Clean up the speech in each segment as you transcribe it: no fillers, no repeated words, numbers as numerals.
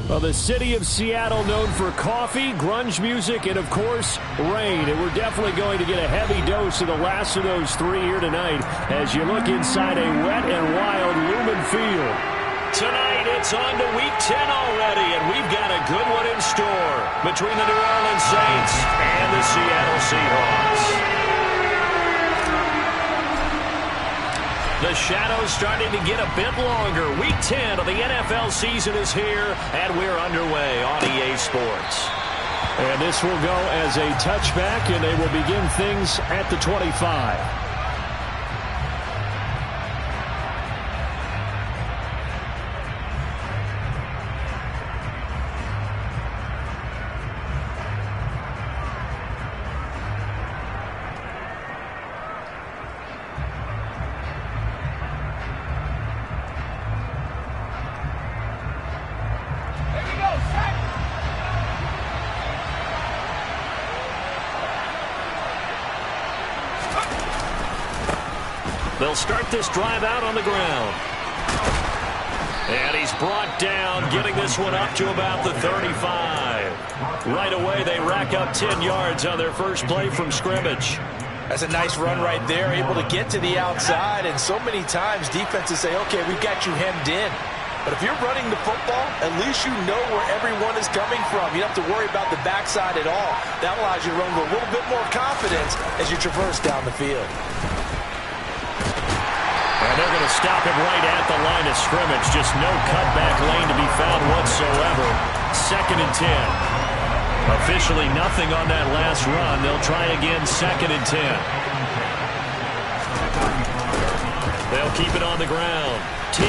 Well, the city of Seattle known for coffee, grunge music, and, of course, rain. And we're definitely going to get a heavy dose of the last of those three here tonight as you look inside a wet and wild Lumen Field. Tonight, it's on to Week 10 already, and we've got a good one in store between the New Orleans Saints and the Seattle Seahawks. The shadow's starting to get a bit longer. Week 10 of the NFL season is here, and we're underway on EA Sports. And this will go as a touchback, and they will begin things at the 25. They'll start this drive out on the ground. And he's brought down, getting this one up to about the 35. Right away, they rack up 10 yards on their first play from scrimmage. That's a nice run right there, able to get to the outside. And so many times defenses say, okay, we've got you hemmed in. But if you're running the football, at least you know where everyone is coming from. You don't have to worry about the backside at all. That allows you to run with a little bit more confidence as you traverse down the field. And they're going to stop him right at the line of scrimmage. Just no cutback lane to be found whatsoever. 2nd and 10. Officially nothing on that last run. They'll try again 2nd and 10. They'll keep it on the ground. T.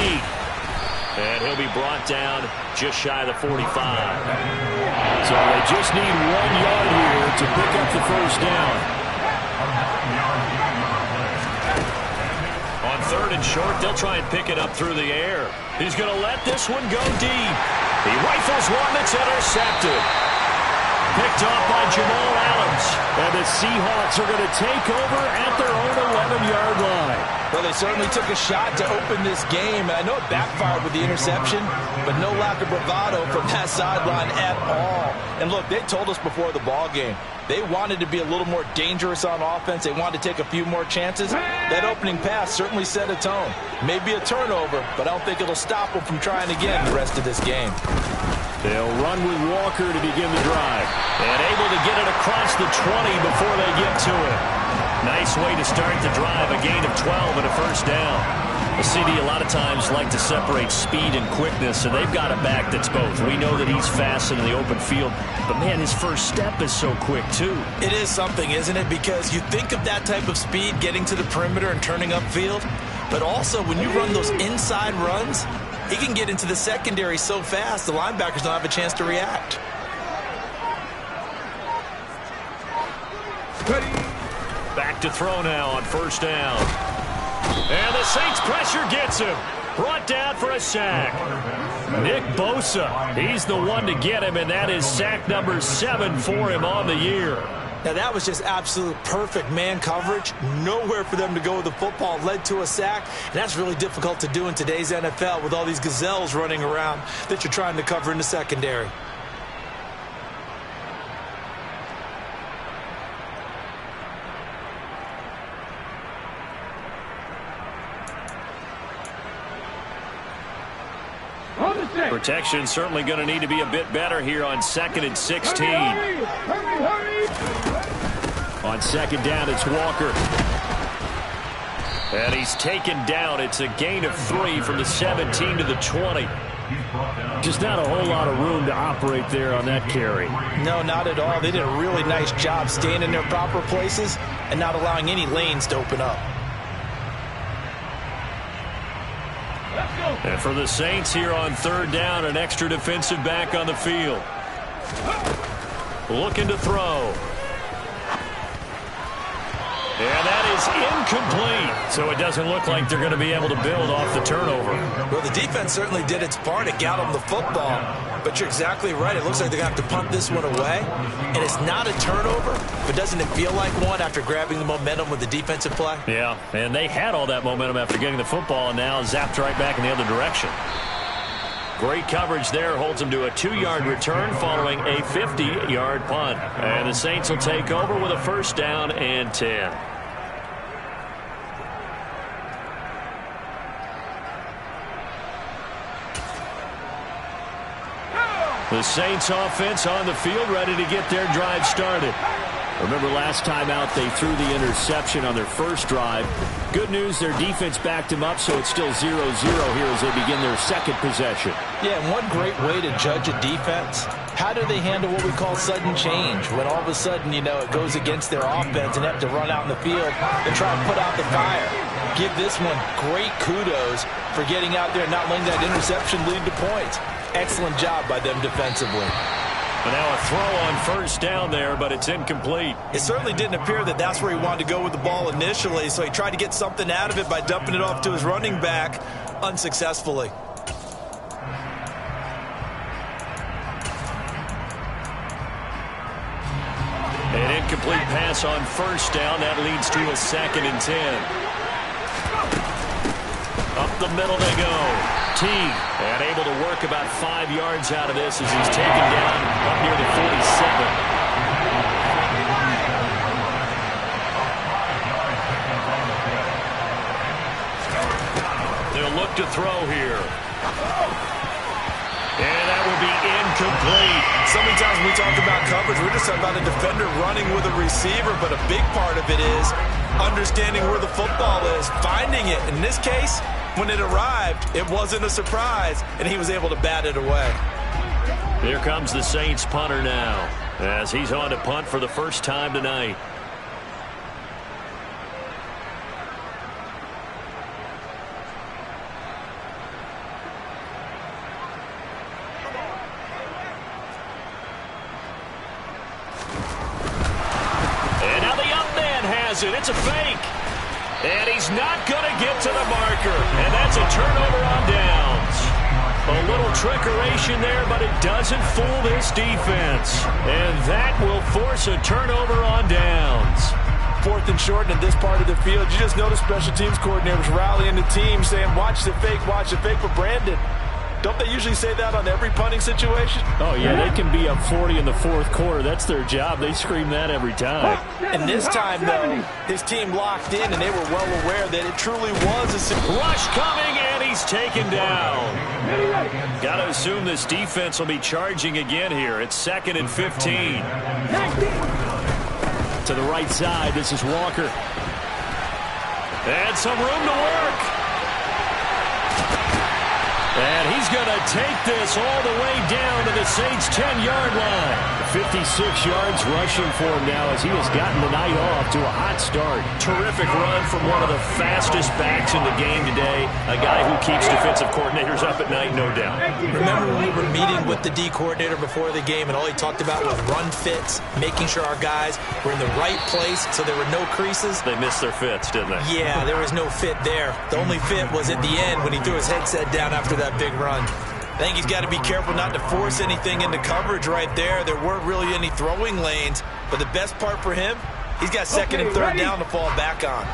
And he'll be brought down just shy of the 45. So they just need 1 yard here to pick up the first down. On 3rd and short, they'll try and pick it up through the air. He's going to let this one go deep. He rifles one that's intercepted. Picked off by Jamal Adams. And the Seahawks are going to take over at their own 11-yard line. Well, they certainly took a shot to open this game. I know it backfired with the interception, but no lack of bravado from that sideline at all. And look, they told us before the ball game, they wanted to be a little more dangerous on offense. They wanted to take a few more chances. That opening pass certainly set a tone. Maybe a turnover, but I don't think it'll stop them from trying again the rest of this game. They'll run with Walker to begin the drive. And able to get it across the 20 before they get to it. Nice way to start the drive, a gain of 12 and a first down. The CD a lot of times like to separate speed and quickness, and they've got a back that's both. We know that he's fast in the open field, but, man, his first step is so quick, too. It is something, isn't it? Because you think of that type of speed getting to the perimeter and turning upfield, but also when you run those inside runs, he can get into the secondary so fast the linebackers don't have a chance to react. Back to throw now on first down. And the Saints pressure gets him. Brought down for a sack. Nick Bosa, he's the one to get him, and that is sack number 7 for him on the year. Now, that was just absolute perfect man coverage. Nowhere for them to go with the football. Led to a sack, and that's really difficult to do in today's NFL with all these gazelles running around that you're trying to cover in the secondary. Protection certainly going to need to be a bit better here on 2nd and 16. On 2nd down, it's Walker. And he's taken down. It's a gain of 3 from the 17 to the 20. Just not a whole lot of room to operate there on that carry. No, not at all. They did a really nice job staying in their proper places and not allowing any lanes to open up. And for the Saints here on 3rd down, an extra defensive back on the field. Looking to throw. And that is incomplete. So it doesn't look like they're going to be able to build off the turnover. Well, the defense certainly did its part. It got them the football. But you're exactly right. It looks like they're going to have to punt this one away. And it's not a turnover, but doesn't it feel like one after grabbing the momentum with the defensive play? Yeah, and they had all that momentum after getting the football and now zapped right back in the other direction. Great coverage there. Holds them to a 2-yard return following a 50-yard punt. And the Saints will take over with a first down and 10. The Saints offense on the field, ready to get their drive started. Remember last time out they threw the interception on their first drive. Good news, their defense backed them up, so it's still 0-0 here as they begin their second possession. Yeah, and one great way to judge a defense, how do they handle what we call sudden change? When all of a sudden, you know, it goes against their offense and they have to run out in the field and try and put out the fire. Give this one great kudos for getting out there and not letting that interception lead to points. Excellent job by them defensively. But now a throw on first down there, but it's incomplete. It certainly didn't appear that that's where he wanted to go with the ball initially, so he tried to get something out of it by dumping it off to his running back unsuccessfully. An incomplete pass on first down. That leads to a 2nd and 10. Up the middle they go. Teague, and able to work about 5 yards out of this as he's taken down up near the 47. They'll look to throw here. And that will be incomplete. So many times when we talk about coverage, we're just talking about a defender running with a receiver, but a big part of it is understanding where the football is, finding it. In this case, when it arrived, it wasn't a surprise, and he was able to bat it away. Here comes the Saints punter now, as he's on to punt for the first time tonight. And now the up man has it. It's a fake. And he's not going to get to the marker. And that's a turnover on downs. A little trickeration there, but it doesn't fool this defense. And that will force a turnover on downs. 4th and short in this part of the field. You just notice special teams coordinators rallying the team, saying, watch the fake for Brandon. Don't they usually say that on every punting situation? Oh, yeah, they can be up 40 in the 4th quarter. That's their job. They scream that every time. And this time, though, his team locked in, and they were well aware that it truly was a rush coming, and he's taken down. Got to assume this defense will be charging again here. It's 2nd and 15. To the right side, this is Walker. And some room to work. And he's going to take this all the way down to the Saints' 10-yard line. 56 yards rushing for him now as he has gotten the night off to a hot start. Terrific run from one of the fastest backs in the game today. A guy who keeps defensive coordinators up at night, no doubt. Remember when we were meeting with the D coordinator before the game and all he talked about was run fits, making sure our guys were in the right place so there were no creases? They missed their fits, didn't they? Yeah, there was no fit there. The only fit was at the end when he threw his headset down after that big run. I think he's got to be careful not to force anything into coverage right there. There weren't really any throwing lanes, but the best part for him, he's got 2nd and 3rd down to fall back on.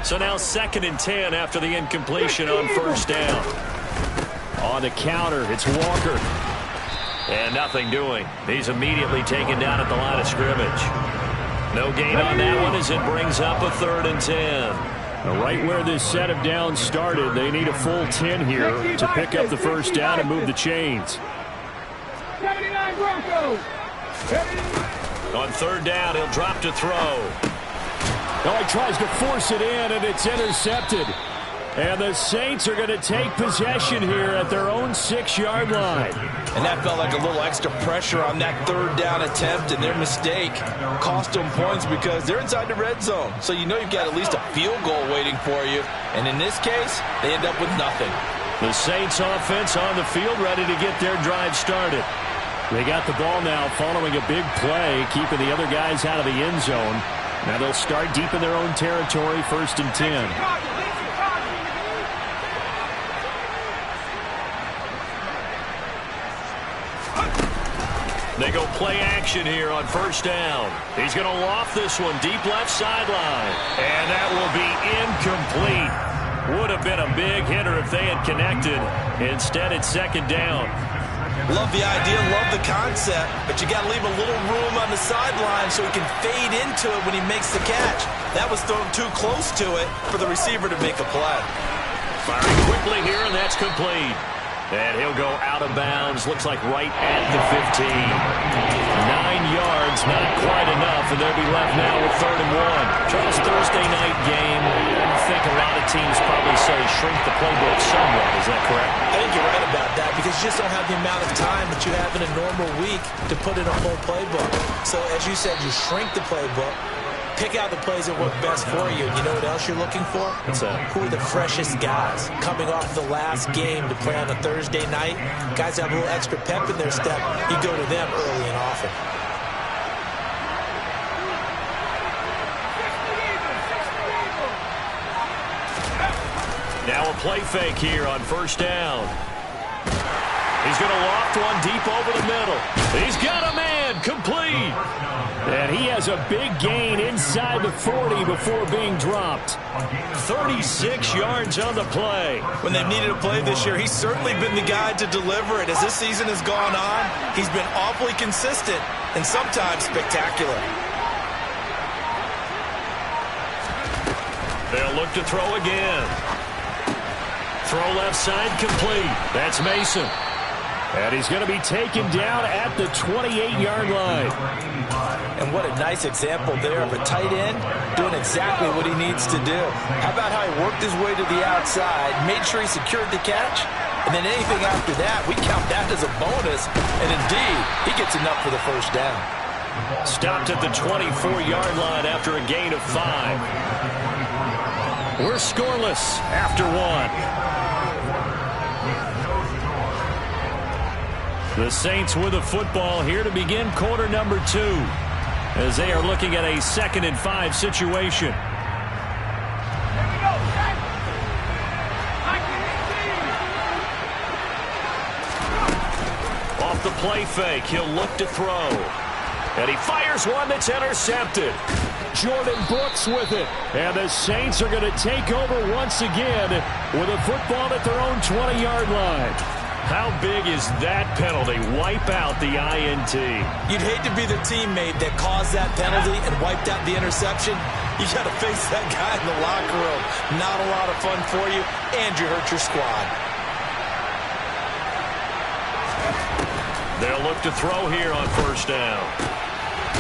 So now 2nd and 10 after the incompletion on first down. On the counter, it's Walker. And nothing doing. He's immediately taken down at the line of scrimmage. No gain on that one as it brings up a 3rd and 10. Right where this set of downs started, they need a full 10 here to pick up the first down and move the chains. 79 Broncos. On 3rd down, he'll drop to throw. Oh, he tries to force it in, and it's intercepted. And the Saints are going to take possession here at their own 6-yard line. And that felt like a little extra pressure on that 3rd down attempt, and their mistake cost them points because they're inside the red zone. So you know you've got at least a field goal waiting for you. And in this case, they end up with nothing. The Saints offense on the field ready to get their drive started. They got the ball now following a big play, keeping the other guys out of the end zone. Now they'll start deep in their own territory, 1st and 10. They go play action here on first down. He's going to loft this one deep left sideline. And that will be incomplete. Would have been a big hitter if they had connected. Instead, it's second down. Love the idea, love the concept, but you got to leave a little room on the sideline so he can fade into it when he makes the catch. That was thrown too close to it for the receiver to make a play. Firing quickly here, and that's complete. And he'll go out of bounds, looks like right at the 15. 9 yards, not quite enough, and they'll be left now with 3rd and 1. Charles, Thursday night game, I think a lot of teams probably say shrink the playbook somewhat. Is that correct? I think you're right about that because you just don't have the amount of time that you have in a normal week to put in a full playbook. So as you said, you shrink the playbook. Pick out the plays that work best for you. You know what else you're looking for? What's that? Who are the freshest guys coming off the last game to play on a Thursday night? Guys that have a little extra pep in their step. You go to them early and often. Now a play fake here on 1st down. He's going to loft one deep over the middle. He's got a man, complete. And he has a big gain inside the 40 before being dropped. 36 yards on the play. When they've needed a play this year, he's certainly been the guy to deliver it. As this season has gone on, he's been awfully consistent and sometimes spectacular. They'll look to throw again. Throw left side, complete. That's Mason. And he's going to be taken down at the 28-yard line. And what a nice example there of a tight end doing exactly what he needs to do. How about how he worked his way to the outside, made sure he secured the catch, and then anything after that, we count that as a bonus. And indeed, he gets enough for the 1st down. Stopped at the 24-yard line after a gain of 5. We're scoreless after 1. The Saints with the football here to begin quarter number 2 as they are looking at a 2nd and 5 situation. Off the play fake, he'll look to throw. And he fires one that's intercepted. Jordan Brooks with it. And the Saints are going to take over once again with a football at their own 20-yard line. How big is that penalty? Wipe out the INT. You'd hate to be the teammate that caused that penalty and wiped out the interception. You got to face that guy in the locker room. Not a lot of fun for you, and you hurt your squad. They'll look to throw here on 1st down.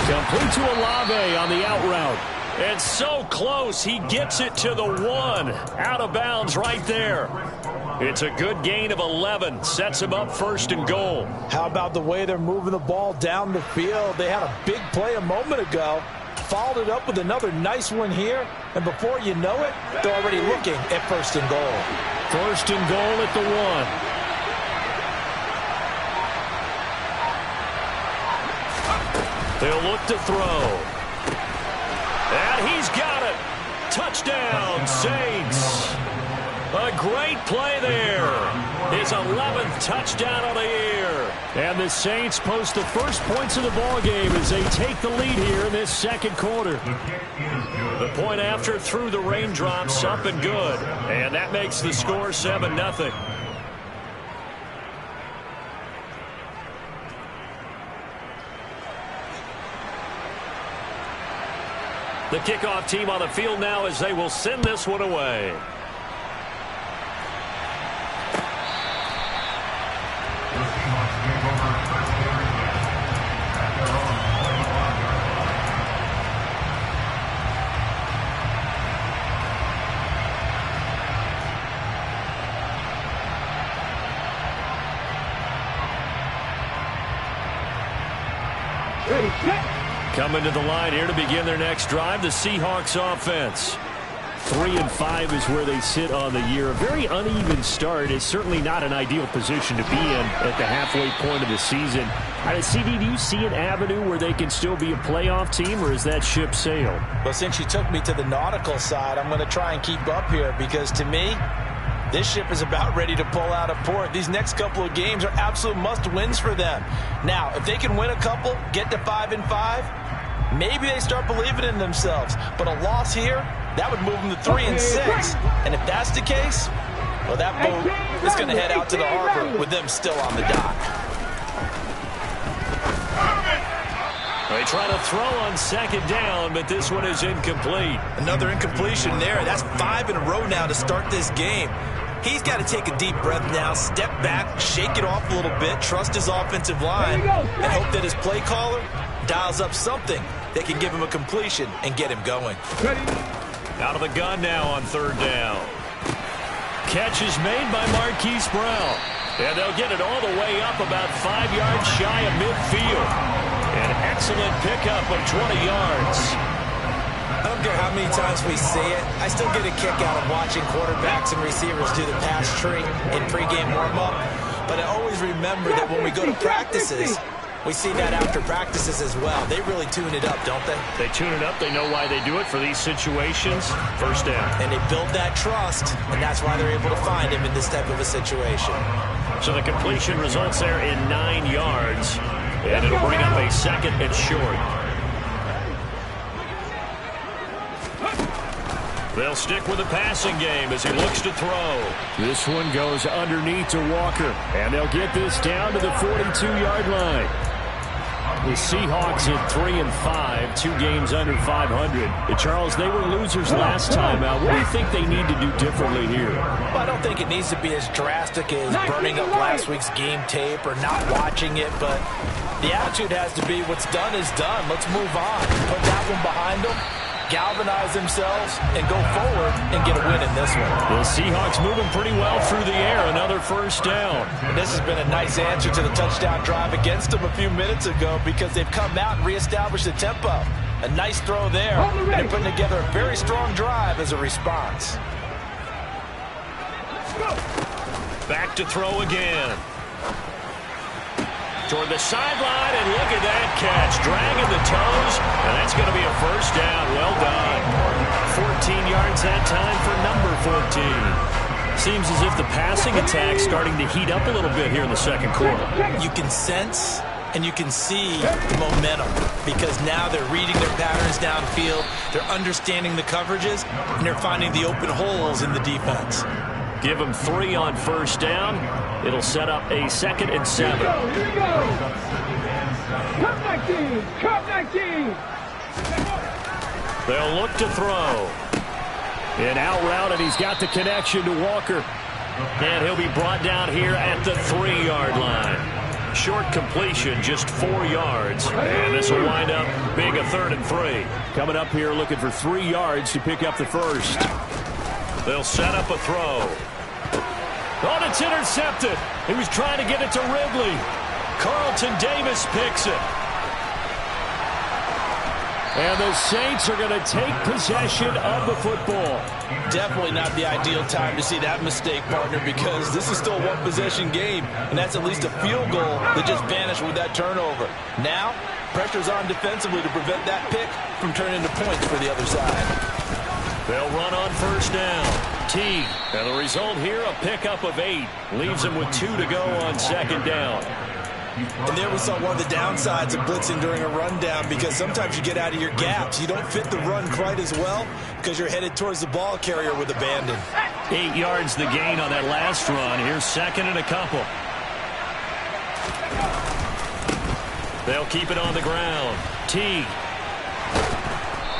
Complete to Olave on the out route. And so close, he gets it to the 1. Out of bounds right there. It's a good gain of 11. Sets him up 1st and goal. How about the way they're moving the ball down the field? They had a big play a moment ago. Followed it up with another nice one here. And before you know it, they're already looking at 1st and goal. 1st and goal at the 1. They'll look to throw. And he's got it. Touchdown, Saints. A great play there. His 11th touchdown of the year. And the Saints post the first points of the ball game as they take the lead here in this 2nd quarter. The point after through the raindrops, up and good. And that makes the score 7-0. The kickoff team on the field now as they will send this one away. Coming to the line here to begin their next drive, the Seahawks offense. 3-5 is where they sit on the year. A very uneven start. Is certainly not an ideal position to be in at the halfway point of the season. CD, do you see an avenue where they can still be a playoff team, or is that ship sailed? Well, since you took me to the nautical side, I'm going to try and keep up here because to me, this ship is about ready to pull out of port. These next couple of games are absolute must-wins for them. Now, if they can win a couple, get to 5-5, maybe they start believing in themselves. But a loss here That would move them to 3 and 6. And if that's the case, well, that boat is going to head out to the harbor with them still on the dock. They try to throw on second down, but this one is incomplete. Another incompletion there. That's 5 in a row now to start this game. He's got to take a deep breath now, step back, shake it off a little bit, trust his offensive line, and hope that his play caller dials up something that can give him a completion and get him going. Out of the gun now on third down. Catch is made by Marquise Brown. And they'll get it all the way up about 5 yards shy of midfield. An excellent pickup of 20 yards. I don't care how many times we say it, I still get a kick out of watching quarterbacks and receivers do the pass tree in pregame warm-up. But I always remember that when we go to practices, we see that after practices as well. They really tune it up, don't they? They tune it up. They know why they do it for these situations. First down. And they build that trust, and that's why they're able to find him in this type of a situation. So the completion results there in 9 yards. And it'll bring up a second and short. They'll stick with the passing game as he looks to throw. This one goes underneath to Walker. And they'll get this down to the 42-yard line. The Seahawks at 3 and 5, 2 games under 500. And Charles, they were losers last time out. What do you think they need to do differently here? Well, I don't think it needs to be as drastic as burning up last week's game tape or not watching it, but the attitude has to be what's done is done. Let's move on. Put that one behind them, galvanize themselves, and go forward and get a win in this one. The Seahawks moving pretty well through the air. Another first down. And this has been a nice answer to the touchdown drive against them a few minutes ago because they've come out and reestablished the tempo. A nice throw there. And they're putting together a very strong drive as a response. Back to throw again. Toward the sideline, and look at that catch. Dragging the toes, and that's going to be a first down. Well done. 14 yards that time for number 14. Seems as if the passing attack's starting to heat up a little bit here in the second quarter. You can sense and you can see the momentum because now they're reading their patterns downfield, they're understanding the coverages, and they're finding the open holes in the defense. Give them 3 on first down. It'll set up a 2nd and 7. Here we go. Cut 19. They'll look to throw. An out route, and he's got the connection to Walker. And he'll be brought down here at the 3-yard line. Short completion, just 4 yards. And this will wind up being a 3rd and 3. Coming up here looking for 3 yards to pick up the first. They'll set up a throw. Oh, it's intercepted. He was trying to get it to Ridley. Carlton Davis picks it. And the Saints are going to take possession of the football. Definitely not the ideal time to see that mistake, partner, because this is still a one-possession game, and that's at least a field goal that just vanished with that turnover. Now, pressure's on defensively to prevent that pick from turning into points for the other side. They'll run on first down. Teague. And the result here, a pickup of 8. Leaves them with 2 to go on second down. And there we saw one of the downsides of blitzing during a rundown because sometimes you get out of your gaps. You don't fit the run quite as well because you're headed towards the ball carrier with abandon. 8 yards the gain on that last run. Here's 2nd and a couple. They'll keep it on the ground. Teague.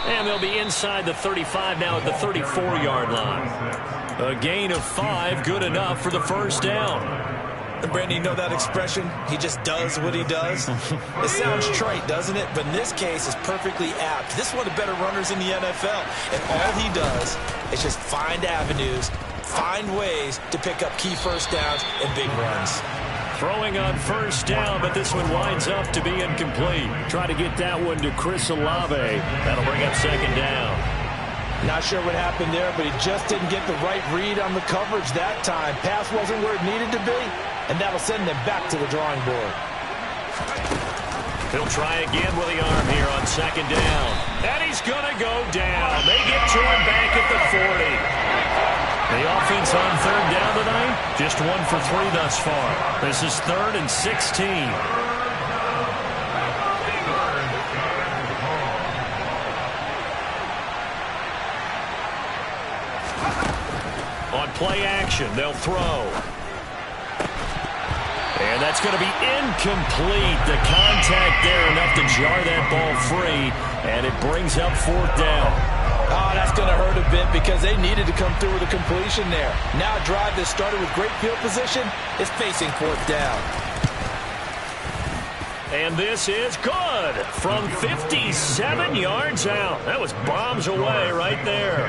And they'll be inside the 35 now at the 34-yard line. A gain of 5, good enough for the first down. And Brandon, you know that expression? He just does what he does. It sounds trite, doesn't it? But in this case, it's perfectly apt. This is one of the better runners in the NFL. And all he does is just find avenues, find ways to pick up key first downs and big runs. Throwing on first down, but this one winds up to be incomplete. Try to get that one to Chris Olave. That'll bring up second down. Not sure what happened there, but he just didn't get the right read on the coverage that time. Pass wasn't where it needed to be, and that'll send them back to the drawing board. He'll try again with the arm here on second down. And he's going to go down. They get to him back at the 40. The offense on third down tonight, just 1 for 3 thus far. This is 3rd and 16. On play action, they'll throw. And that's going to be incomplete. The contact there enough to jar that ball free, and it brings up 4th down. Oh, that's going to hurt a bit because they needed to come through with a completion there. Now a drive that started with great field position is facing 4th down. And this is good from 57 yards out. That was bombs away right there.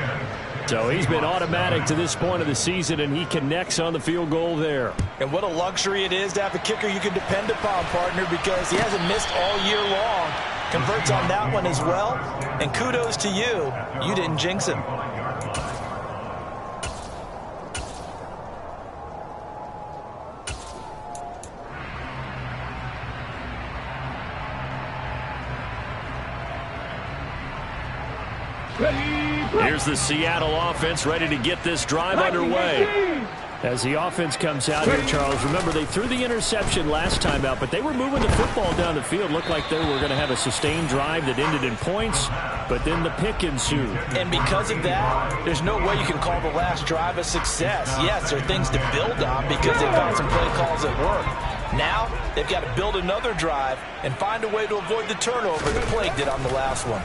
So he's been automatic to this point of the season, and he connects on the field goal there. And what a luxury it is to have a kicker you can depend upon, partner, because he hasn't missed all year long. Converts on that one as well. And kudos to you. You didn't jinx him. Here's the Seattle offense ready to get this drive underway. As the offense comes out here, Charles, remember they threw the interception last time out, but they were moving the football down the field. Looked like they were going to have a sustained drive that ended in points, but then the pick ensued. And because of that, there's no way you can call the last drive a success. Yes, there are things to build on because they found some play calls at work. Now, they've got to build another drive and find a way to avoid the turnover that plagued it on the last one.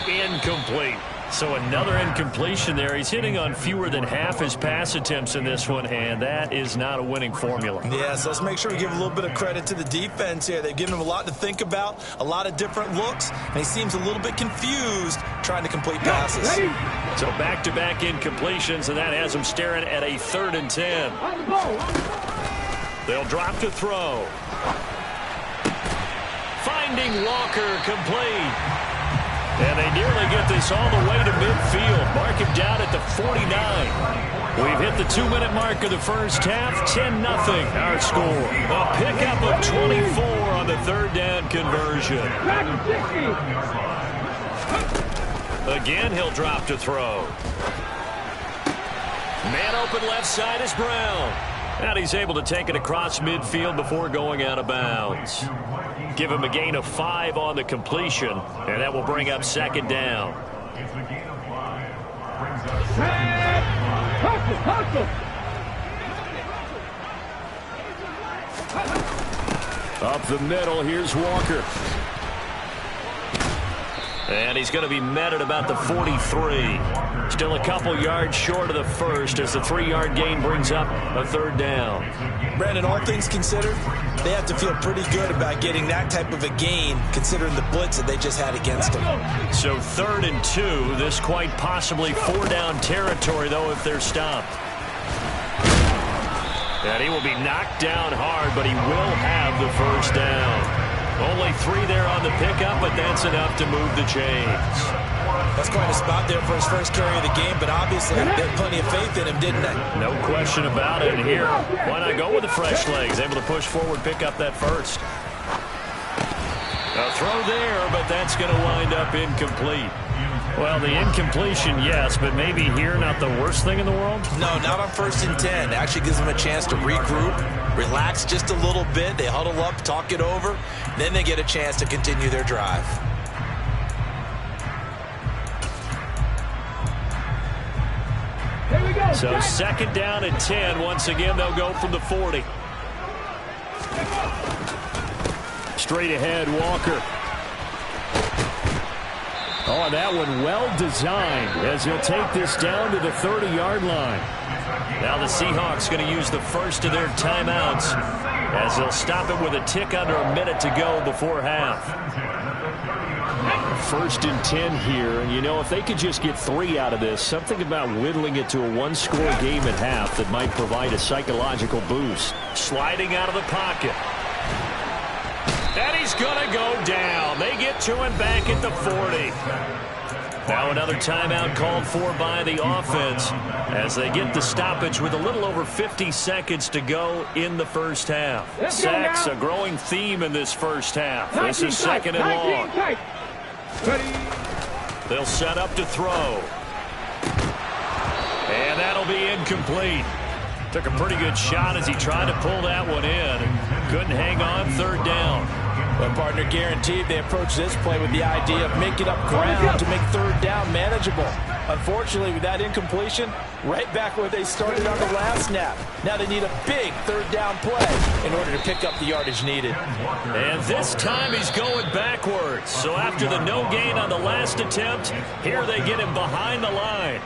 Incomplete. So another incompletion there. He's hitting on fewer than half his pass attempts in this one, and that is not a winning formula. Yes, let's make sure we give a little bit of credit to the defense here. They've given him a lot to think about, a lot of different looks, and he seems a little bit confused trying to complete passes. So back-to-back incompletions, and that has him staring at a 3rd and 10. They'll drop to throw. Finding Walker complete. And they nearly get this all the way to midfield. Mark him down at the 49. We've hit the 2-minute mark of the first half. 10-0 our score. A pickup of 24 on the 3rd down conversion. Again, he'll drop to throw. Man open left side is Brown. And he's able to take it across midfield before going out of bounds. Give him a gain of 5 on the completion, and that will bring up 2nd down. Up the middle, here's Walker. And he's going to be met at about the 43. Still a couple yards short of the first as the 3-yard gain brings up a 3rd down. Brandon, all things considered, they have to feel pretty good about getting that type of a gain considering the blitz that they just had against them. So 3rd and 2, this quite possibly 4-down territory, though, if they're stopped. And he will be knocked down hard, but he will have the 1st down. Only 3 there on the pickup, but that's enough to move the chains. That's quite a spot there for his first carry of the game, but obviously they had plenty of faith in him, didn't they? No question about it. And here, why not go with the fresh legs? Able to push forward, pick up that 1st. A throw there, but that's going to wind up incomplete. Well, the incompletion, yes, but maybe here not the worst thing in the world? No, not on 1st and 10. It actually gives them a chance to regroup, relax just a little bit. They huddle up, talk it over. Then they get a chance to continue their drive. So 2nd down and 10. Once again, they'll go from the 40. Straight ahead, Walker. Oh, that one well designed as he'll take this down to the 30-yard line. Now the Seahawks going to use the first of their timeouts as they'll stop it with a tick under a minute to go before half. 1st and 10 here, and you know, if they could just get 3 out of this, something about whittling it to a 1-score game at half that might provide a psychological boost. Sliding out of the pocket. And he's going to go down. They get to him back at the 40. Now another timeout called for by the offense as they get the stoppage with a little over 50 seconds to go in the first half. Sacks, a growing theme in this first half. This is 2nd and long. They'll set up to throw. And that'll be incomplete. Took a pretty good shot as he tried to pull that one in. Couldn't hang on 3rd down. Well, partner, guaranteed they approach this play with the idea of making up ground to make 3rd down manageable. Unfortunately, with that incompletion, right back where they started on the last snap. Now they need a big third down play in order to pick up the yardage needed. And this time he's going backwards. So after the no gain on the last attempt, here they get him behind the line.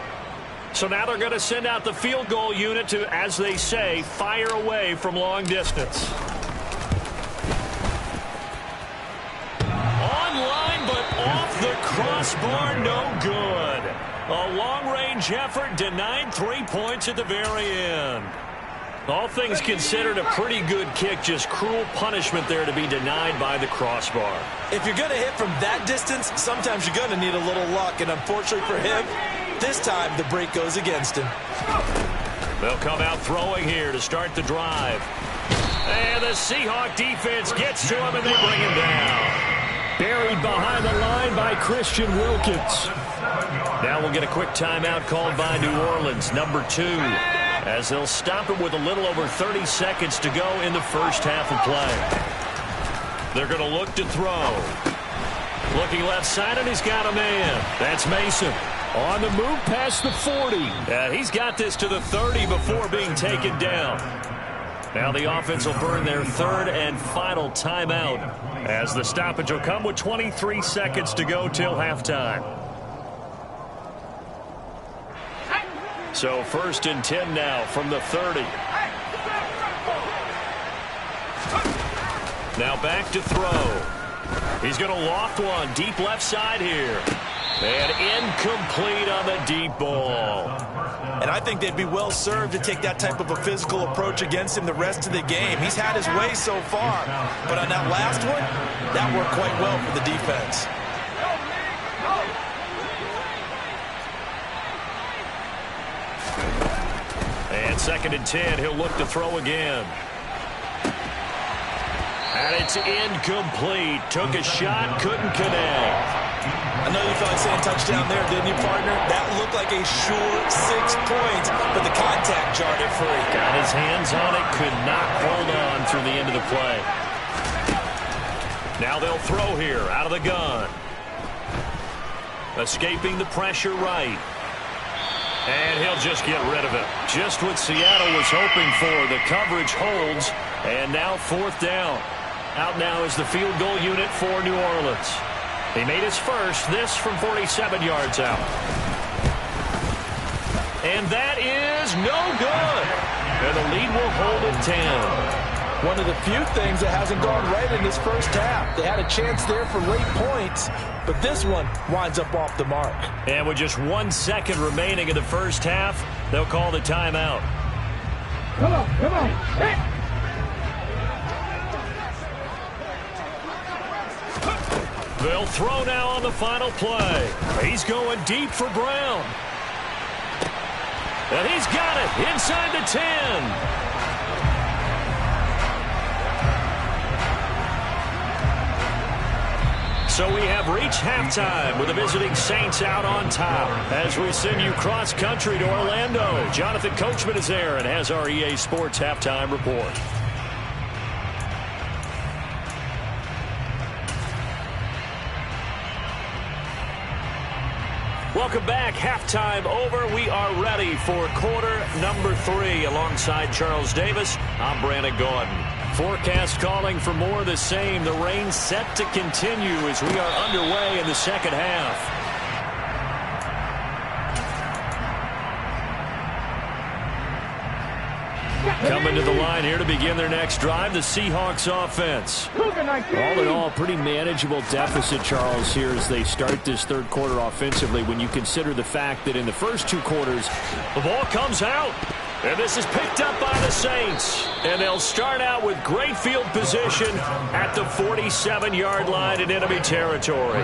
So now they're going to send out the field goal unit to, as they say, fire away from long distance. Online, but off the crossbar, no good. A long-range effort denied 3 points at the very end. All things considered, a pretty good kick, just cruel punishment there to be denied by the crossbar. If you're going to hit from that distance, sometimes you're going to need a little luck, and unfortunately for him, this time the break goes against him. They'll come out throwing here to start the drive. And the Seahawk defense gets to him, and they bring him down. Buried behind the line by Christian Wilkins. Now we'll get a quick timeout called by New Orleans, number 2, as they'll stop it with a little over 30 seconds to go in the first half of play. They're going to look to throw. Looking left side, and he's got a man. That's Mason. On the move past the 40. He's got this to the 30 before being taken down. Now the offense will burn their third and final timeout, as the stoppage will come with 23 seconds to go till halftime. So 1st and 10 now from the 30. Now back to throw. He's going to loft one deep left side here. And incomplete on the deep ball. And I think they'd be well served to take that type of a physical approach against him the rest of the game. He's had his way so far. But on that last one, that worked quite well for the defense. And 2nd and 10, he'll look to throw again. And it's incomplete. Took a shot, couldn't connect. I know you felt like saying touchdown there, didn't you, partner? That looked like a sure 6 points, but the contact jarred it free. Got his hands on it, could not hold on through the end of the play. Now they'll throw here, out of the gun. Escaping the pressure right. And he'll just get rid of it. Just what Seattle was hoping for. The coverage holds, and now 4th down. Out now is the field goal unit for New Orleans. He made his first, this from 47 yards out. And that is no good. And the lead will hold at 10. One of the few things that hasn't gone right in this first half. They had a chance there for late points, but this one winds up off the mark. And with just 1 second remaining in the first half, they'll call the timeout. Come on, come on. Hey. They'll throw now on the final play. He's going deep for Brown. And he's got it inside the 10. So we have reached halftime with the visiting Saints out on top. As we send you cross-country to Orlando, Jonathan Coachman is there and has our EA Sports halftime report. Welcome back. Halftime over. We are ready for quarter number 3. Alongside Charles Davis, I'm Brandon Gordon. Forecast calling for more of the same. The rain set to continue as we are underway in the second half. Coming to the line here to begin their next drive, the Seahawks offense. All in all, pretty manageable deficit, Charles, here as they start this third quarter offensively when you consider the fact that in the first 2 quarters, the ball comes out. And this is picked up by the Saints. And they'll start out with great field position at the 47-yard line in enemy territory.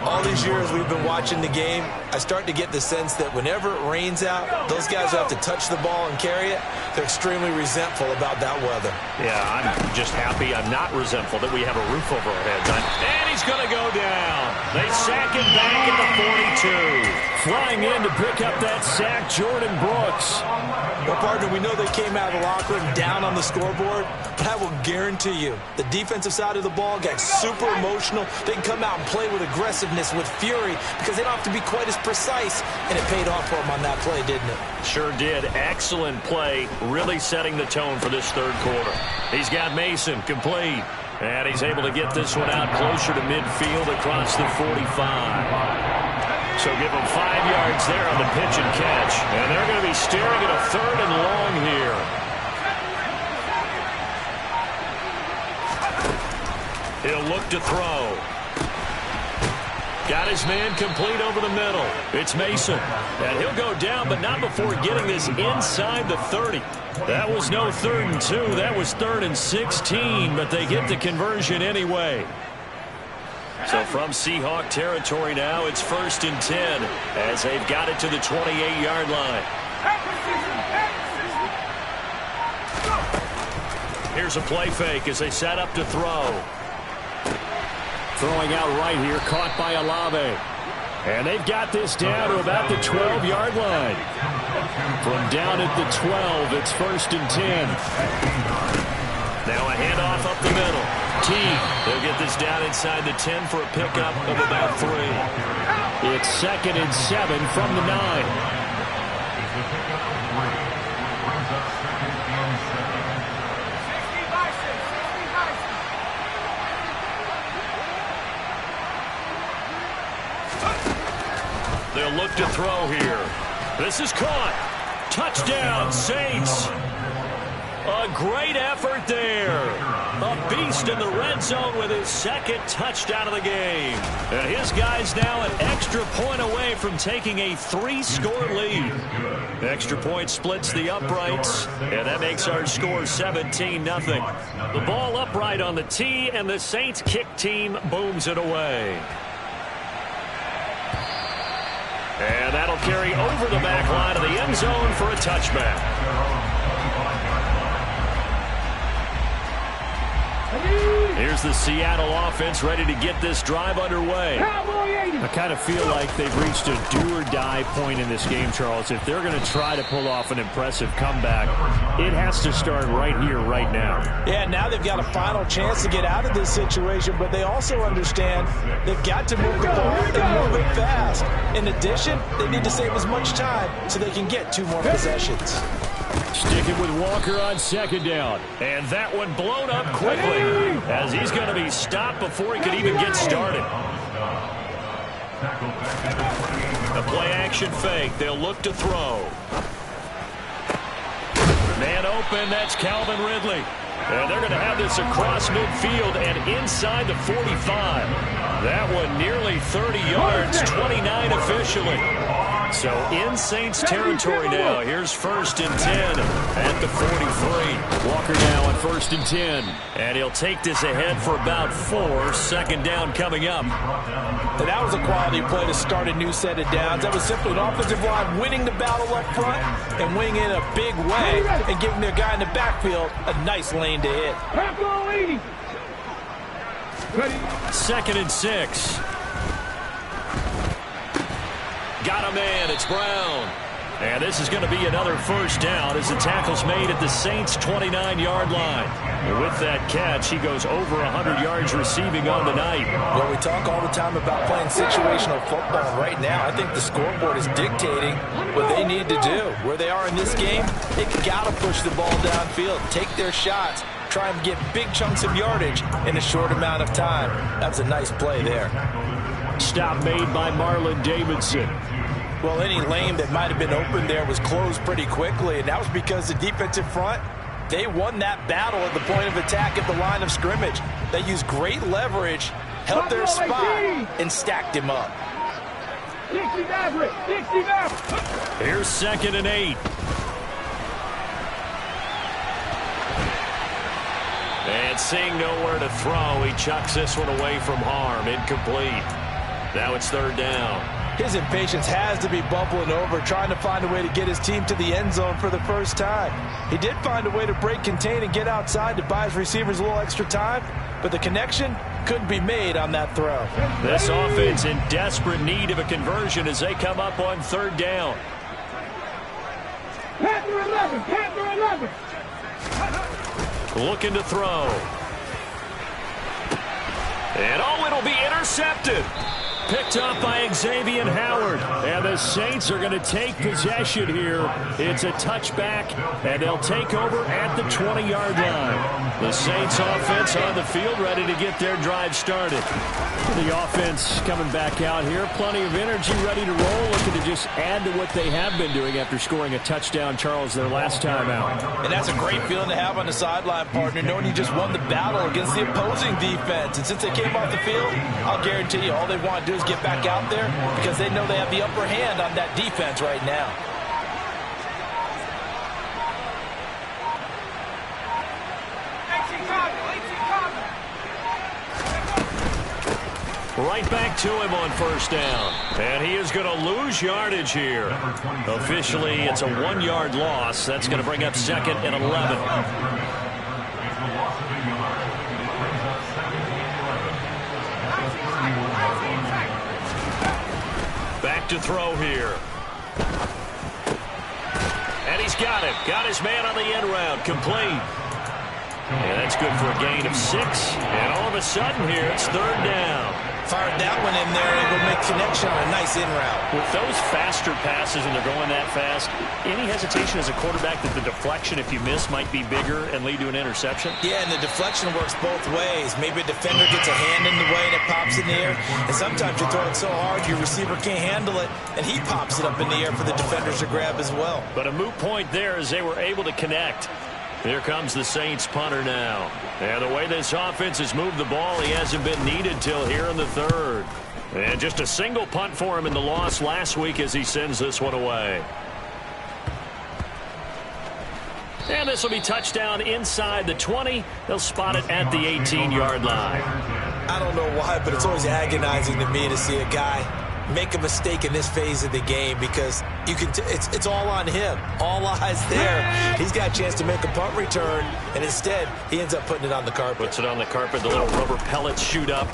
All these years we've been watching the game, I start to get the sense that whenever it rains out, those guys who have to touch the ball and carry it, they're extremely resentful about that weather. Yeah, I'm just happy I'm not resentful that we have a roof over our heads. And he's going to go down. They sack him back at the 42. Flying in to pick up that sack, Jordan Brooks. Well, partner, we know they came out of the locker room down on on the scoreboard, but I will guarantee you the defensive side of the ball got super emotional. They can come out and play with aggressiveness, with fury, because they don't have to be quite as precise, and it paid off for them on that play, didn't it? Sure did. Excellent play, really setting the tone for this third quarter. He's got Mason complete, and he's able to get this one out closer to midfield across the 45. So give them 5 yards there on the pitch and catch. And they're going to be staring at a 3rd and long here. He'll look to throw. Got his man complete over the middle. It's Mason. And he'll go down, but not before getting this inside the 30. That was no 3rd and 2. That was 3rd and 16, but they get the conversion anyway. So from Seahawk territory now, it's 1st and 10 as they've got it to the 28-yard line. Here's a play fake as they set up to throw. Throwing out right here, caught by Olave. And they've got this down to about the 12-yard line. From down at the 12, it's 1st and 10. Now a handoff up the middle. They'll get this down inside the 10 for a pickup of about 3. It's 2nd and 7 from the 9. They'll look to throw here. This is caught. Touchdown, Saints. A great effort there. A beast in the red zone with his 2nd touchdown of the game. And his guy's now an extra point away from taking a 3-score lead. Extra point splits the uprights, and that makes our score 17-0. The ball upright on the tee, and the Saints kick team booms it away. And that'll carry over the back line of the end zone for a touchback. Here's the Seattle offense ready to get this drive underway. I kind of feel like they've reached a do-or-die point in this game, Charles. If they're going to try to pull off an impressive comeback, it has to start right here, right now. Yeah, now they've got a final chance to get out of this situation, but they also understand they've got to move the ball and move it fast. In addition, they need to save as much time so they can get 2 more possessions. Sticking with Walker on 2nd down. And that one blown up quickly as he's going to be stopped before he could even get started. A play-action fake. They'll look to throw. Man open. That's Calvin Ridley. And they're going to have this across midfield and inside the 45. That one nearly 30 yards, 29 officially. So in Saints territory now. Here's 1st and 10 at the 43. Walker now on 1st and 10. And he'll take this ahead for about 4. 2nd down coming up. And that was a quality play to start a new set of downs. That was simply an offensive line winning the battle up front and winning in a big way and giving their guy in the backfield a nice lane to hit. 2nd and 6. Got a man. It's Brown. And this is going to be another 1st down as the tackle's made at the Saints' 29-yard line. And with that catch, he goes over 100 yards receiving on the night. Well, we talk all the time about playing situational football. Right now, I think the scoreboard is dictating what they need to do. Where they are in this game, they got to push the ball downfield, take their shots, try and get big chunks of yardage in a short amount of time. That was a nice play there. Stop made by Marlon Davidson. Well, any lane that might have been open there was closed pretty quickly, and that was because the defensive front, they won that battle at the point of attack at the line of scrimmage. They used great leverage, held their spot, and stacked him up. Here's 2nd and 8. And seeing nowhere to throw, he chucks this one away from harm. Incomplete. Now it's 3rd down. His impatience has to be bubbling over, trying to find a way to get his team to the end zone for the first time. He did find a way to break contain and get outside to buy his receivers a little extra time, but the connection couldn't be made on that throw. This offense in desperate need of a conversion as they come up on 3rd down. Panther 11, Panther 11. Looking to throw. And it'll be intercepted. Picked up by Xavier Howard. And the Saints are going to take possession here. It's a touchback, and they'll take over at the 20-yard line. The Saints offense on the field, ready to get their drive started. The offense coming back out here. Plenty of energy, ready to roll, looking to just add to what they have been doing after scoring a touchdown, Charles, their last time out. And that's a great feeling to have on the sideline, partner, knowing you just won the battle against the opposing defense. And since they came off the field, I'll guarantee you all they want to do is get back out there because they know they have the upper hand on that defense right now. Right back to him on first down. And he is going to lose yardage here. Officially, it's a 1-yard loss. That's going to bring up 2nd and 11. Back to throw here. And he's got it. Got his man on the end route. Complete. And that's good for a gain of 6. And all of a sudden here, it's 3rd down. Fired that one in there and will make connection on a nice in route. With those faster passes and they're going that fast, any hesitation as a quarterback that the deflection, if you miss, might be bigger and lead to an interception? Yeah, and the deflection works both ways. Maybe a defender gets a hand in the way and it pops in the air. And sometimes you throw it so hard your receiver can't handle it, and he pops it up in the air for the defenders to grab as well. But a moot point there as they were able to connect. Here comes the Saints punter now. And the way this offense has moved the ball, he hasn't been needed till here in the 3rd. And just a single punt for him in the loss last week as he sends this one away. And this will be touchdown inside the 20. They'll spot it at the 18-yard line. I don't know why, but it's always agonizing to me to see a guy make a mistake in this phase of the game because you can it's all on him. All eyes there. He's got a chance to make a punt return, and instead he ends up putting it on the carpet. Puts it on the carpet. The little rubber pellets shoot up.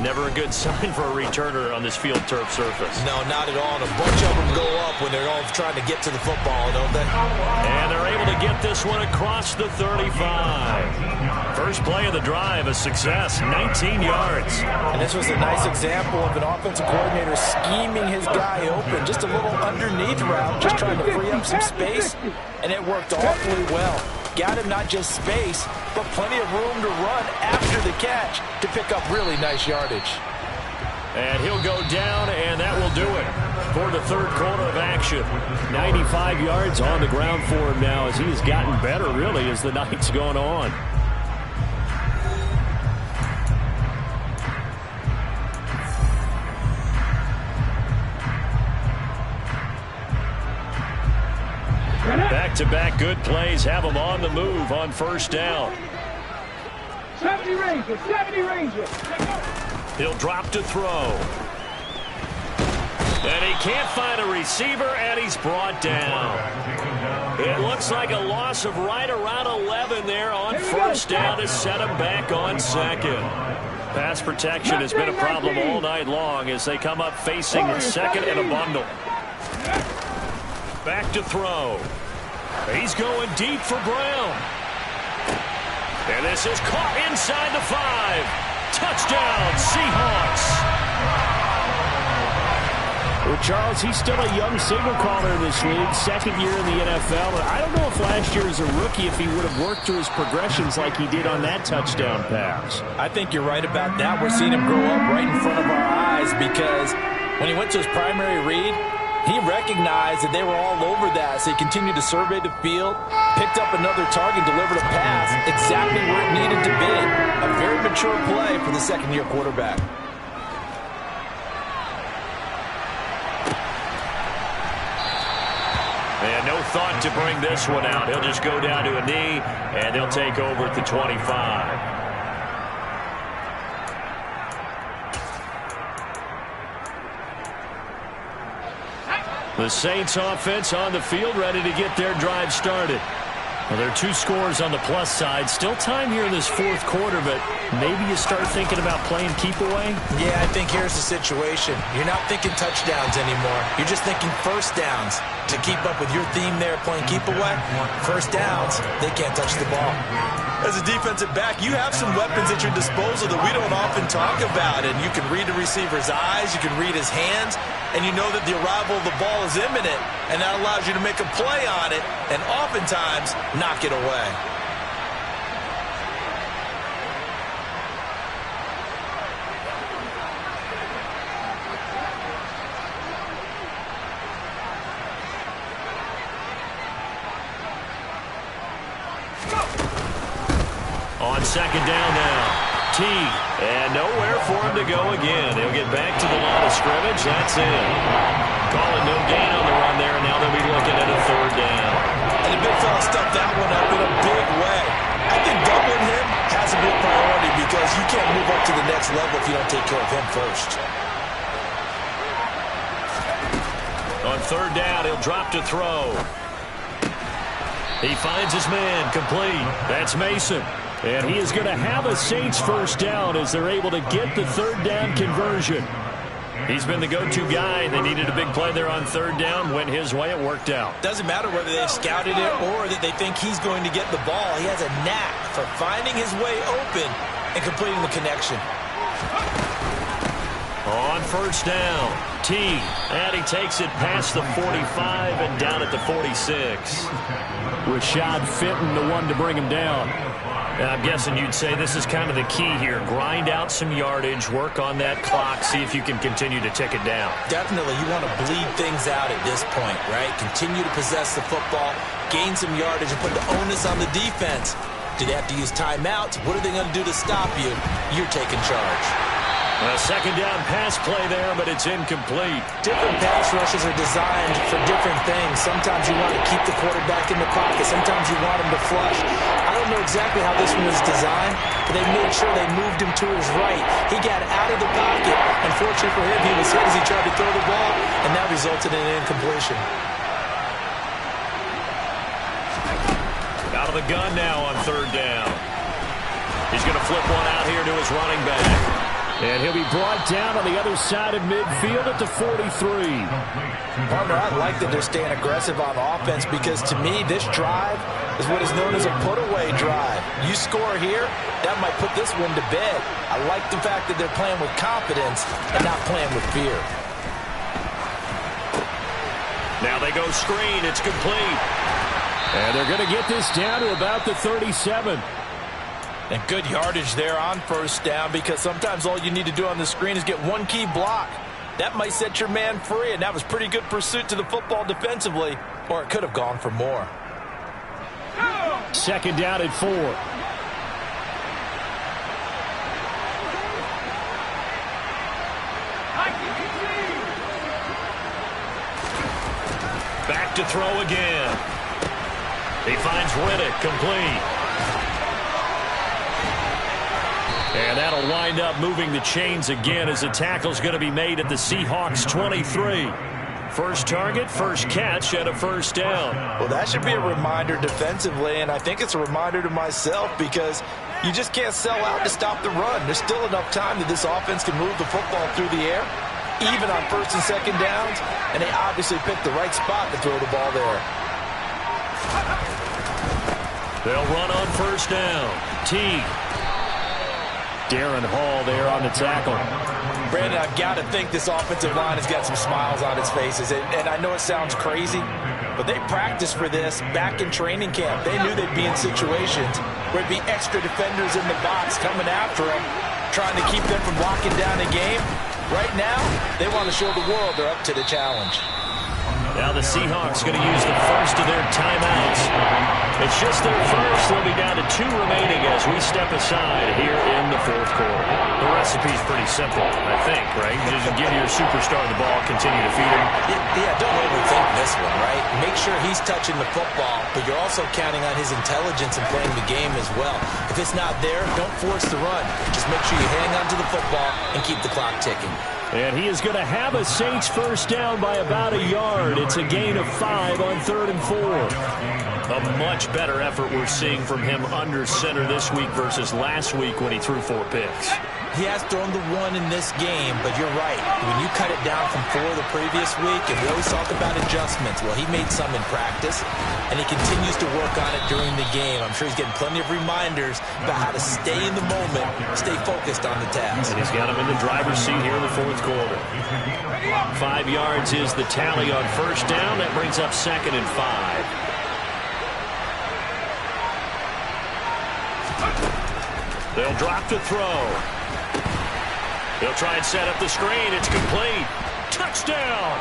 Never a good sign for a returner on this field turf surface. No, not at all. And a bunch of them go up when they're all trying to get to the football, don't they? And they're able to get this one across the 35. First play of the drive, a success, 19 yards. And this was a nice example of an offensive coordinator scheming his guy open. Just a little underneath route, just trying to free up some space. And it worked awfully well. Got him not just space, but plenty of room to run after the catch to pick up really nice yardage. And he'll go down, and that will do it for the 3rd quarter of action. 95 yards on the ground for him now as he has gotten better, really, as the night's gone on. Back-to-back good plays have him on the move on first down. 70 Rangers, 70 Rangers. He'll drop to throw. And he can't find a receiver, and he's brought down. It looks like a loss of right around 11 there on first down to set him back on 2nd. Pass protection has been a problem all night long as they come up facing 2nd and a bundle. Back to throw. He's going deep for Brown. And this is caught inside the 5. Touchdown, Seahawks. Well, Charles, he's still a young signal caller in this league, 2nd year in the NFL. I don't know if last year as a rookie, if he would have worked through his progressions like he did on that touchdown pass. I think you're right about that. We're seeing him grow up right in front of our eyes because when he went to his primary read, he recognized that they were all over that, so he continued to survey the field, picked up another target, delivered a pass exactly where it needed to be. A very mature play for the 2nd-year quarterback. And no thought to bring this one out. He'll just go down to a knee, and they'll take over at the 25. The Saints offense on the field, ready to get their drive started. Well, there are 2 scores on the plus side. Still time here in this 4th quarter, but maybe you start thinking about playing keep away? Yeah, I think here's the situation. You're not thinking touchdowns anymore. You're just thinking first downs. To keep up with your theme there, playing keep away, first downs, they can't touch the ball. As a defensive back, you have some weapons at your disposal that we don't often talk about. And you can read the receiver's eyes, you can read his hands, and you know that the arrival of the ball is imminent. And that allows you to make a play on it and oftentimes knock it away. On second down now, T, and nowhere for him to go again. He'll get back to the line of scrimmage. That's it. Calling no gain on the run there, and now they'll be looking at a third down. And the big fella stuffed that one up in a big way. I think doubling him has to be a priority because you can't move up to the next level if you don't take care of him first. On third down, he'll drop to throw. He finds his man, complete. That's Mason. And he is going to have a Saints first down as they're able to get the third down conversion. He's been the go-to guy. They needed a big play there on third down. Went his way. It worked out. Doesn't matter whether they've scouted it or that they think he's going to get the ball. He has a knack for finding his way open and completing the connection. On first down, T, and he takes it past the 45 and down at the 46. Rashad Fenton, the one to bring him down. And I'm guessing you'd say this is kind of the key here. Grind out some yardage, work on that clock, see if you can continue to tick it down. Definitely, you want to bleed things out at this point, right? Continue to possess the football, gain some yardage, and put the onus on the defense. Do they have to use timeouts? What are they going to do to stop you? You're taking charge. A second down pass play there, but it's incomplete. Different pass rushes are designed for different things. Sometimes you want to keep the quarterback in the pocket. Sometimes you want him to flush. I don't know exactly how this one was designed, but they made sure they moved him to his right. He got out of the pocket. Unfortunately for him, he was hit as he tried to throw the ball, and that resulted in an incompletion. Out of the gun now on third down. He's going to flip one out here to his running back. And he'll be brought down on the other side of midfield at the 43. Partner, I like that they're staying aggressive on offense because, to me, this drive is what is known as a put-away drive. You score here, that might put this one to bed. I like the fact that they're playing with confidence and not playing with fear. Now they go screen. It's complete. And they're going to get this down to about the 37. And good yardage there on first down because sometimes all you need to do on the screen is get one key block. That might set your man free, and that was pretty good pursuit to the football defensively, or it could have gone for more. Second down at 4. Back to throw again. He finds Riddick, complete. And that'll wind up moving the chains again as the tackle's going to be made at the Seahawks 23. First target, first catch, and a first down. Well, that should be a reminder defensively, and I think it's a reminder to myself because you just can't sell out to stop the run. There's still enough time that this offense can move the football through the air, even on first and second downs, and they obviously picked the right spot to throw the ball there. They'll run on first down. T. Darren Hall there on the tackle. Brandon, I've got to think this offensive line has got some smiles on its faces. And I know it sounds crazy, but they practiced for this back in training camp. They knew they'd be in situations where it'd be extra defenders in the box coming after them, trying to keep them from locking down a game. Right now, they want to show the world they're up to the challenge. Now the Seahawks going to use the first of their timeouts. It's just their first. They'll be down to 2 remaining as we step aside here in the fourth quarter. The recipe's pretty simple, I think, right? Just give your superstar the ball, continue to feed him. Yeah, don't overthink this one, right? Make sure he's touching the football, but you're also counting on his intelligence and playing the game as well. If it's not there, don't force the run. Just make sure you hang on to the football and keep the clock ticking. And he is going to have a Saints first down by about a yard. It's a gain of 5 on 3rd and 4. A much better effort we're seeing from him under center this week versus last week when he threw 4 picks. He has thrown the 1 in this game, but you're right. When you cut it down from 4 the previous week, and we always talk about adjustments, well, he made some in practice, and he continues to work on it during the game. I'm sure he's getting plenty of reminders about how to stay in the moment, stay focused on the task. And he's got him in the driver's seat here in the 4th quarter. 5 yards is the tally on first down. That brings up 2nd and 5. They'll drop to throw. They'll try and set up the screen. It's complete. Touchdown.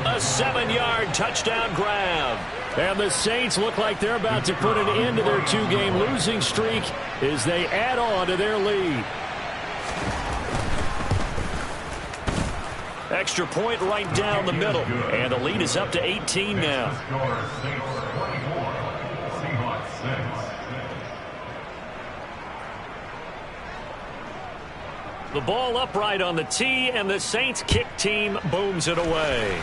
A 7-yard touchdown grab. And the Saints look like they're about to put an end to their 2-game losing streak as they add on to their lead. Extra point right down the middle. And the lead is up to 18 now. The ball upright on the tee, and the Saints kick team booms it away.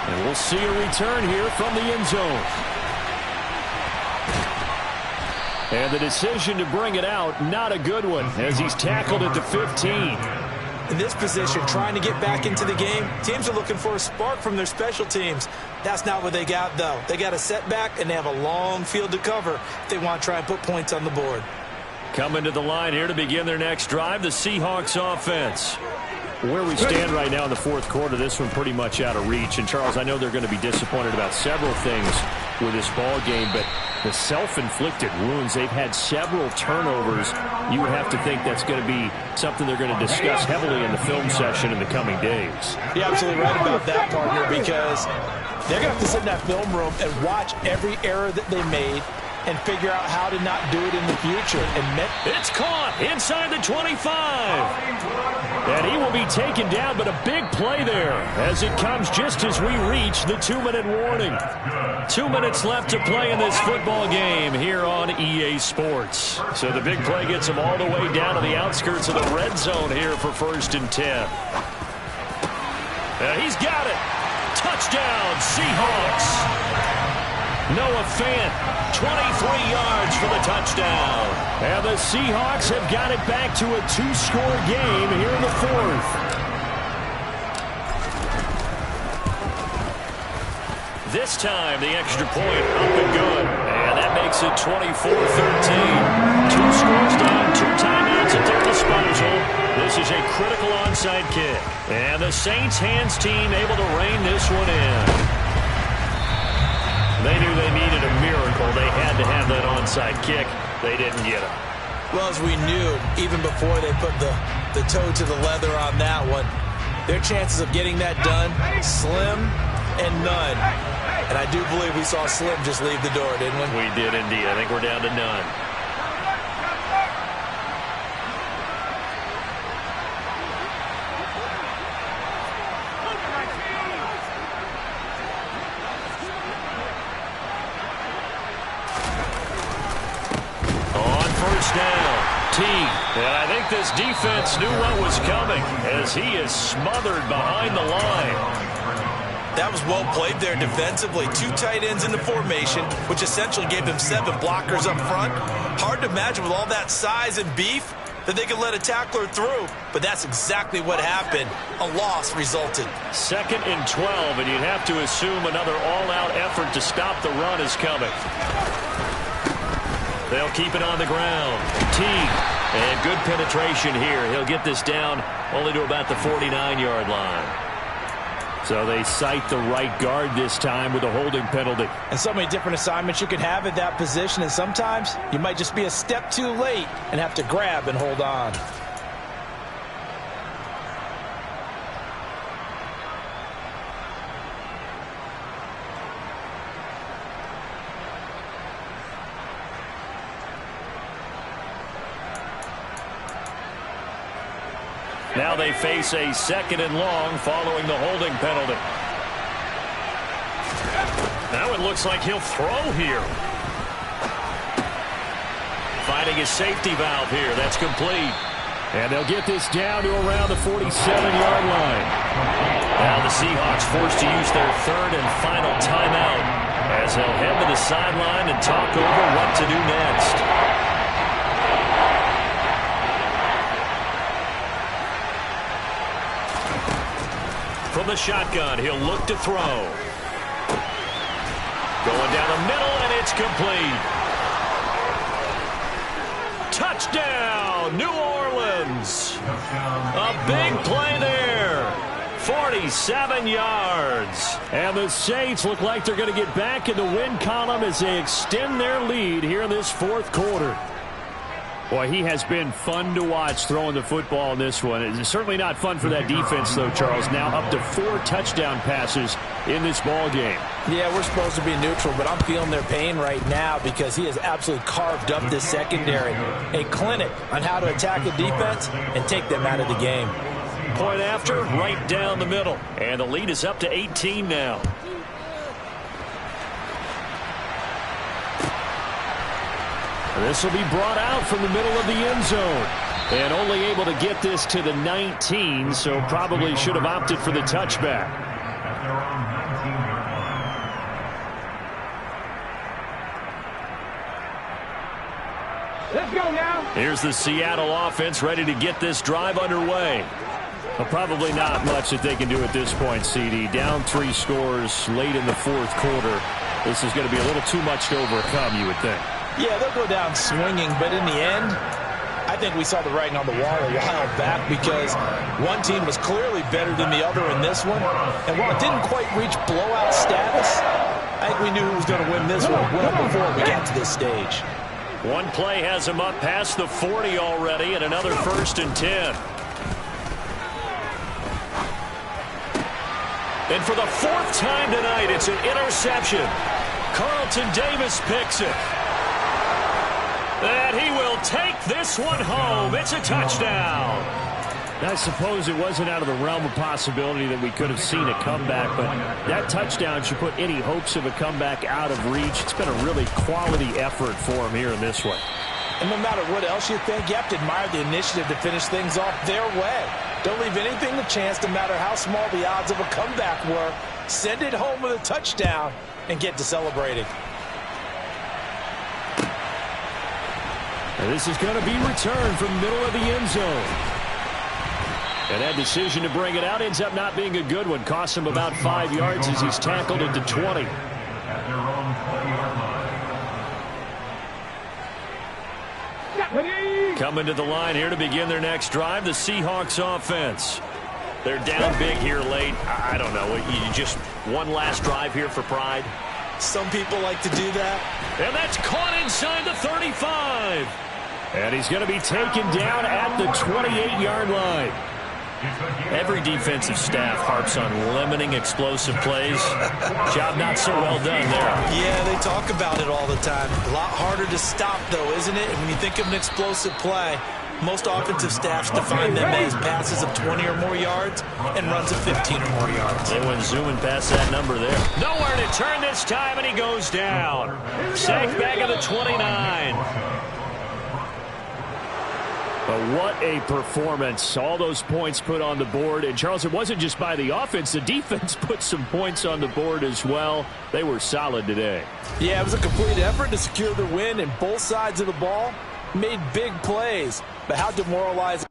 And we'll see a return here from the end zone. And the decision to bring it out, not a good one, as he's tackled at the 15. In this position, trying to get back into the game, teams are looking for a spark from their special teams. That's not what they got, though. They got a setback, and they have a long field to cover if they want to try and put points on the board. Coming to the line here to begin their next drive, the Seahawks offense. Where we stand right now in the 4th quarter, this one pretty much out of reach. And, Charles, I know they're going to be disappointed about several things with this ball game, but the self-inflicted wounds, they've had several turnovers. You would have to think that's going to be something they're going to discuss heavily in the film session in the coming days. You're absolutely right about that, partner, because they're going to have to sit in that film room and watch every error that they made and figure out how to not do it in the future. It's caught inside the 25. And he will be taken down, but a big play there as it comes just as we reach the 2-minute warning. 2 minutes left to play in this football game here on EA Sports. So the big play gets him all the way down to the outskirts of the red zone here for 1st and 10. And he's got it. Touchdown, Seahawks. Noah Fant, 23 yards for the touchdown. And the Seahawks have got it back to a 2-score game here in the 4th. This time, the extra point up and good. And that makes it 24-13. 2 scores down, 2 timeouts at their disposal. This is a critical onside kick. And the Saints hands team able to rein this one in. They knew they needed a miracle. They had to have that onside kick. They didn't get it. Well, as we knew, even before they put the toe to the leather on that one, their chances of getting that done, slim and none. And I do believe we saw Slim just leave the door, didn't we? We did indeed. I think we're down to none. And I think this defense knew what was coming as he is smothered behind the line. That was well played there defensively. 2 tight ends in the formation, which essentially gave them 7 blockers up front. Hard to imagine with all that size and beef that they could let a tackler through. But that's exactly what happened. A loss resulted. 2nd and 12, and you'd have to assume another all-out effort to stop the run is coming. They'll keep it on the ground. Teague. And good penetration here. He'll get this down only to about the 49-yard line. So they cite the right guard this time with a holding penalty. And so many different assignments you can have at that position, and sometimes you might just be a step too late and have to grab and hold on. Now they face a 2nd and long following the holding penalty. Now it looks like he'll throw here. Finding his safety valve here. That's complete. And they'll get this down to around the 47-yard line. Now the Seahawks forced to use their third and final timeout as they'll head to the sideline and talk over what to do next. From the shotgun, he'll look to throw. Going down the middle, and it's complete. Touchdown, New Orleans. A big play there. 47 yards. And the Saints look like they're going to get back in the win column as they extend their lead here in this fourth quarter. Boy, he has been fun to watch throwing the football in this one. It's certainly not fun for that defense, though, Charles. Now up to 4 touchdown passes in this ball game. Yeah, we're supposed to be neutral, but I'm feeling their pain right now because he has absolutely carved up this secondary. A clinic on how to attack a defense and take them out of the game. Point after, right down the middle. And the lead is up to 18 now. This will be brought out from the middle of the end zone. And only able to get this to the 19, so probably should have opted for the touchback. Let's go now. Here's the Seattle offense ready to get this drive underway. Well, probably not much that they can do at this point, CD. Down 3 scores late in the fourth quarter. This is going to be a little too much to overcome, you would think. Yeah, they'll go down swinging, but in the end, I think we saw the writing on the wall a while back because one team was clearly better than the other in this one. And while it didn't quite reach blowout status, I think we knew who was going to win this one well before we got to this stage. One play has him up past the 40 already, and another 1st and 10. And for the 4th time tonight, it's an interception. Carlton Davis picks it. And he will take this one home. It's a touchdown. I suppose it wasn't out of the realm of possibility that we could have seen a comeback, but that touchdown should put any hopes of a comeback out of reach. It's been a really quality effort for him here in this one. And no matter what else you think, you have to admire the initiative to finish things off their way. Don't leave anything to chance, no matter how small the odds of a comeback were. Send it home with a touchdown and get to celebrating. And this is going to be returned from the middle of the end zone. And that decision to bring it out ends up not being a good one. Costs him about 5 yards as he's tackled at the 20. Coming to the line here to begin their next drive, the Seahawks offense. They're down big here late. I don't know. You just one last drive here for pride. Some people like to do that. And that's caught inside the 35. And he's going to be taken down at the 28-yard line. Every defensive staff harps on limiting explosive plays. Job not so well done there. Yeah, they talk about it all the time. A lot harder to stop, though, isn't it? When you think of an explosive play, most offensive staffs define them as passes of 20 or more yards and runs of 15 or more yards. They went zooming past that number there. Nowhere to turn this time, and he goes down. Sacked back at the 29. But what a performance. All those points put on the board. And, Charles, it wasn't just by the offense. The defense put some points on the board as well. They were solid today. Yeah, it was a complete effort to secure the win, and both sides of the ball made big plays. But how demoralizing